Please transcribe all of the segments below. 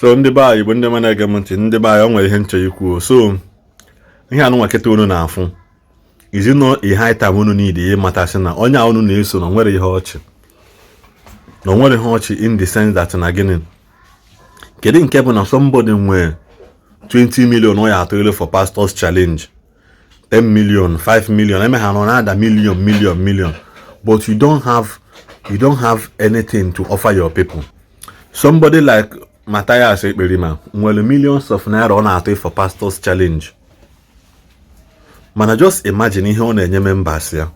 So ndị be Igbo ndị mana ege m ntị ndị be o nwere ihe nche ikwu. So ihe anụ nwaketa unu na-afụ izi no ihe item unu need ịmatasị na onye unu na-eso na nwere ihe ọchị. Na nwere ihe ọchị in the sense that na gịnị. Kedu nke bụ na somebody nwere 20 million or atole for pastors challenge, 10 million, 5 million, I may have another million, but you don't have anything to offer your people. Somebody like Mathias Ezeaku, well, millions of naira on atole for pastors challenge. Man, just imagine here on any members here.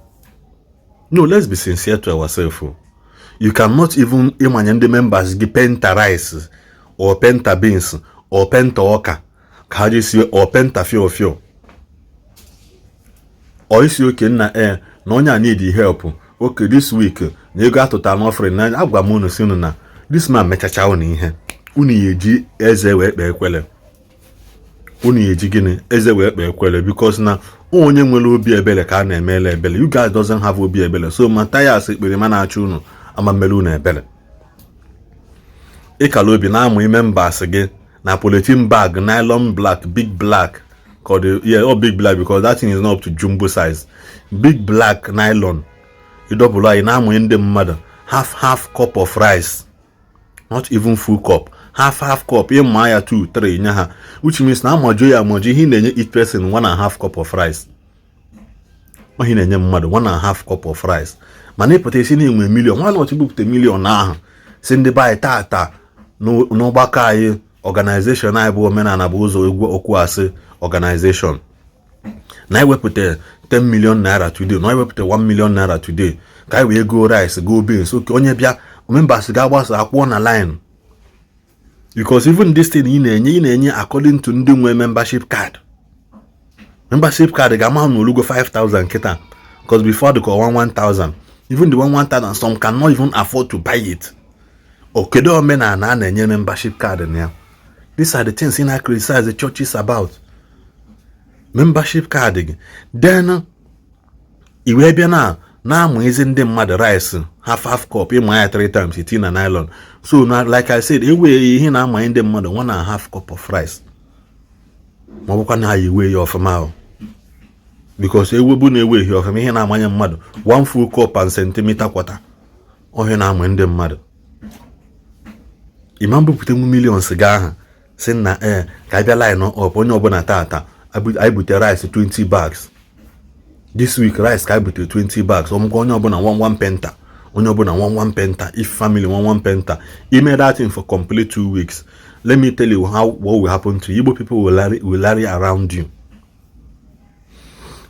No, let's be sincere to ourselves. You cannot even imagine the members give penta rice or penta beans or penta oka. Or penta fio. Or is okay na no one need help. Okay, this week you got to an offering. Now I've got mono sinuna. This man mechacha on here. Uni ji eze we bekwele. Uni ji gini eze we bekwele because now onye nwere obi ebele ka na emele ebele. You guys doesn't have obi ebele. So Mathias ekpere mana achu unu ama melu na ebele. Ikalobi na amu members again. Na polythene bag, nylon black, big black, called big black because that thing is not up to jumbo size. Big black nylon. You double in the mother. Half cup of rice, not even full cup. Half cup. In Maya 2, 3 nyaha, which means now moji he each person 1.5 cup of rice. He mother 1.5 cup of rice. Mane potation in $1 million. Why not you book the million now? Send the buy tata. No baka. Organization na bụ Omenala bụ ụzọ egwu okwu asị organization. Na iwepụta 10 million naira today, na iwepụta 1 million naira today. Ka we go rice, go beans. Okay, onye bịa members ga-agbasa akwụọ na line. Because even this thing ị na-enye according to ndị nwe membership card. Membership card ga-ama na olugo 5,000 kita. Because before they call 1,000. Even the 1,000 some cannot even afford to buy it. Okay, do Omenala na-enye membership card in here. These are the things in I criticize the churches about. Membership card. Then, iwe bia na amazing them mad rice half cup in my 3 times it in a nylon. So now, like I said, he na mind them mother 1.5 cup of rice. Mabuka na iwe your mouth. Because ewe bu na ewe your me na amanya mmadụ 1 full cup and centimeter quarter. Oh he na mind them mad. Imambu pute millions ga sin na ka bia line up onye obuna tata I bute rice 20 bags. This week rice ka bute 20 bags. Onye obuna 1 penta. Onye obuna 1 penta. If family 1 penta. He made that thing for complete 2 weeks. Let me tell you what will happen to you. Igbo people will rally around you.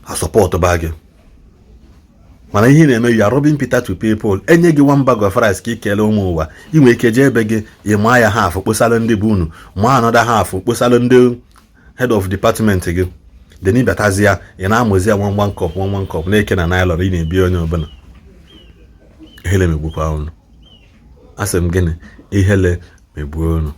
I support the bag. Mana ihe na-eme you are robbing Peter to people. Enye gị 1 bag of rice ka ikele ụmụ ụwa. Inwe ike je ebe gị ịma ya half kposala ndị bunu, ma another half kposala ndị head of department gị. Then ị batazia ị na-amụzi 1 cup na-eke na nylon ị na-ebi onye ọbụla. Ihele megbukwa unu. Asị m gịnị? Ihele megbuo unu.